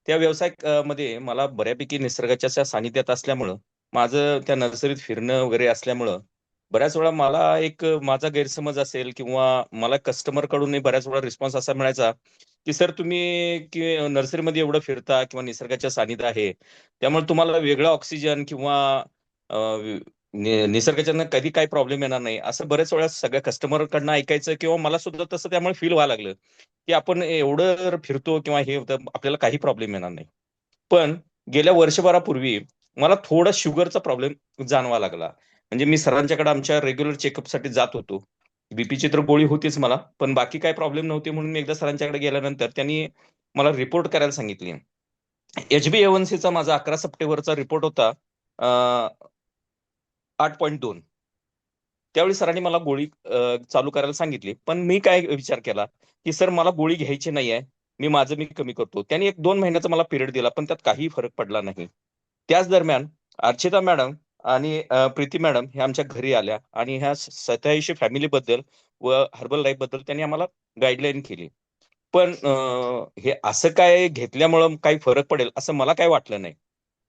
त्या व्यवसाय मध्ये मला बऱ्यापैकी निसर्गाच्या अशा सानिध्यात असल्यामुळं, माझं त्या नर्सरीत फिरणं वगैरे असल्यामुळं, बऱ्याच वेळा मला एक माझा गैरसमज असेल किंवा मला कस्टमरकडूनही बऱ्याच वेळा रिस्पॉन्स असा मिळायचा, की "सर तुम्ही की नर्सरीमध्ये एवढं फिरता किंवा निसर्गाच्या सानिध्य आहे, त्यामुळे तुम्हाला वेगळा ऑक्सिजन किंवा अ, निसर्गाच्यानं कधी काही प्रॉब्लेम येणार नाही." असं बऱ्याच वेळा सगळ्या कस्टमरकडनं ऐकायचं किंवा मला सुद्धा तसं त्यामुळे फील व्हायला लागलं, की आपण एवढं जर फिरतो किंवा हे होतं, आपल्याला काही प्रॉब्लेम येणार नाही. पण गेल्या वर्षभरापूर्वी मला थोडा शुगरचा प्रॉब्लेम जाणवायला लागला. म्हणजे मी सरांच्याकडे आमच्या रेग्युलर चेकअपसाठी जात होतो. बीपीची तर गोळी होतीच मला, पण बाकी काही प्रॉब्लेम नव्हते म्हणून मी एकदा सरांच्याकडे गेल्यानंतर त्यांनी मला रिपोर्ट करायला सांगितली. HbA1cचा माझा 11 सप्टेंबरचा रिपोर्ट होता अ, 8.2. त्यावेळी सरांनी मला गोळी चालू करायला सांगितली. पण मी काय विचार केला, की सर मला गोळी घ्यायची नाहीये. मी माझं कमी करतो. त्यांनी 1-2 महिन्याचा मला पिरियड दिला, पण त्यात काहीही फरक पडला नाही. त्याच दरम्यान अर्चिता मॅडम आणि प्रीती मॅडम ह्या आमच्या घरी आल्या आणि ह्या सत्याऐंशी फॅमिलीबद्दल व हर्बल लाईफबद्दल त्यांनी आम्हाला गाईडलाईन केली. पण हे असं काय घेतल्यामुळं काही फरक पडेल असं मला काही वाटलं नाही.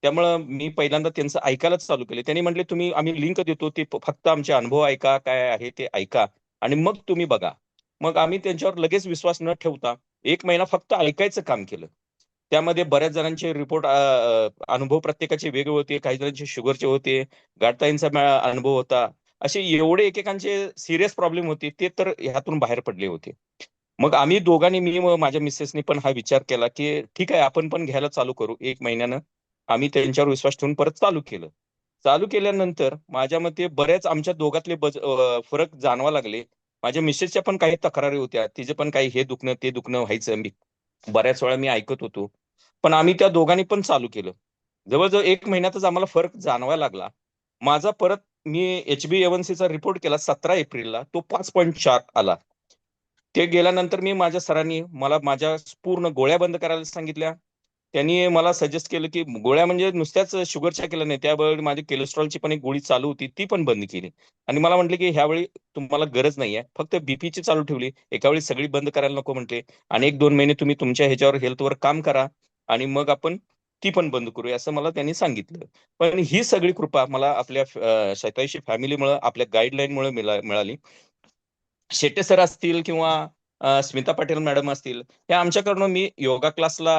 त्यामुळं मी पहिल्यांदा त्यांचं ऐकायलाच चालू केले. त्यांनी म्हटले, "तुम्ही आम्ही लिंक देतो, ते फक्त आमचे अनुभव ऐका, काय आहे ते ऐका आणि मग तुम्ही बघा." मग आम्ही त्यांच्यावर लगेच विश्वास न ठेवता 1 महिना फक्त ऐकायचं काम केलं. त्यामध्ये बऱ्याच जणांचे रिपोर्ट अनुभव प्रत्येकाचे वेगळे होते. काही जणांचे शुगरचे होते, गाठताईंचा अनुभव होता. असे एवढे एकेकांचे सीरियस प्रॉब्लेम होते, ते तर ह्यातून बाहेर पडले होते. मग आम्ही दोघांनी, मी व माझ्या मिसेसनी पण हा विचार केला, की ठीक आहे आपण पण घ्यायला चालू करू 1 महिन्यानं. आम्ही त्यांच्यावर विश्वास ठेवून परत चालू केलं. चालू केल्यानंतर माझ्या मते बऱ्याच आमच्या दोघातले फरक जाणवायला लागले. माझ्या मिसेसच्या पण काही तक्रारी होत्या. तिचे पण काही हे दुखणं, ते दुखणं व्हायचं. बऱ्याच वेळा मी ऐकत होतो. पण आम्ही त्या दोघांनी पण चालू केलं. जवळ-जवळ 1 महिन्यातच आम्हाला फरक जाणवायला लागला. माझा परत मी HbA1cचा रिपोर्ट केला 17 एप्रिलला. तो 5.4 आला. ते गेल्यानंतर मी माझ्या सरांनी मला माझ्या पूर्ण गोळ्या बंद करायला सांगितल्या. त्यांनी मला सजेस्ट केलं, की गोळ्या म्हणजे नुसत्याच शुगरच्या केल्या नाही. त्यावेळी माझी कोलेस्टेरॉलची पण एक गोळी चालू होती, ती पण बंद केली. आणि मला म्हटले, की "ह्यावेळी तुम्हाला गरज नाहीये. फक्त बीपीची चालू ठेवली. एका वेळी सगळी बंद करायला नको" म्हटले. आणि 1-2 महिने तुम्ही तुमच्या ह्याच्यावर हेल्थवर काम करा आणि मग आपण ती पण बंद करूया, असं मला त्यांनी सांगितलं. पण ही सगळी कृपा मला आपल्या शतायुषी फॅमिलीमुळं, आपल्या गाईडलाईनमुळे मिळाली. शेटे सर असतील किंवा स्मिता पाटील मॅडम असतील, हे आमच्याकडून मी योगा क्लासला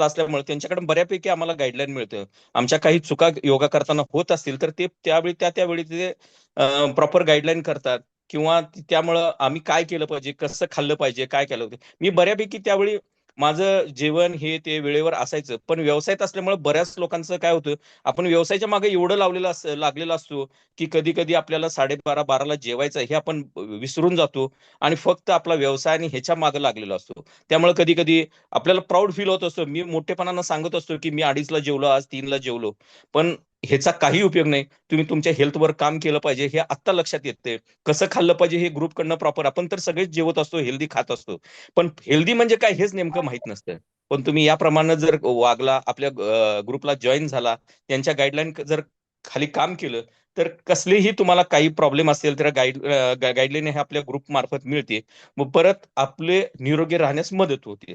असल्यामुळे त्यांच्याकडून बऱ्यापैकी आम्हाला गाईडलाईन मिळतं. आमच्या काही चुका योगा करताना होत असतील, तर ते त्यावेळी त्यावेळी ते प्रॉपर गाईडलाईन करतात किंवा त्यामुळं आम्ही काय केलं पाहिजे, कसं खाल्लं पाहिजे, काय केलं पाहिजे. मी बऱ्यापैकी त्यावेळी माझं जेवण हे ते वेळेवर असायचं. पण व्यवसायात असल्यामुळे बऱ्याच लोकांचं काय होतं, आपण व्यवसायाच्या मागे एवढं लागलेला असतो, की कधी-कधी आपल्याला 12:30-12ला जेवायचं हे आपण विसरून जातो आणि फक्त आपला व्यवसाय आणि ह्याच्या मागे लागलेलो असतो. त्यामुळे कधी-कधी आपल्याला प्राउड फील होत असतो. मी मोठेपणानं सांगत असतो, की मी 2:30ला जेवलो, आज 3ला जेवलो. पण ह्याचा काही उपयोग नाही. तुम्ही तुमच्या हेल्थवर काम केलं पाहिजे, हे आत्ता लक्षात येतंय. कसं खाल्लं पाहिजे हे ग्रुपकडनं प्रॉपर, आपण तर सगळेच जेवत असतो, हेल्दी खात असतो. पण हेल्दी म्हणजे काय हेच नेमकं माहीत नसतं. पण तुम्ही याप्रमाणे जर वागला, आपल्या ग्रुपला जॉइन झाला, त्यांच्या गाईडलाईन जर खाली काम केलं, तर कसलेही तुम्हाला काही प्रॉब्लेम असेल तर गाईडलाईन हे आपल्या ग्रुपमार्फत मिळते. मग परत आपले निरोगी राहण्यास मदत होते.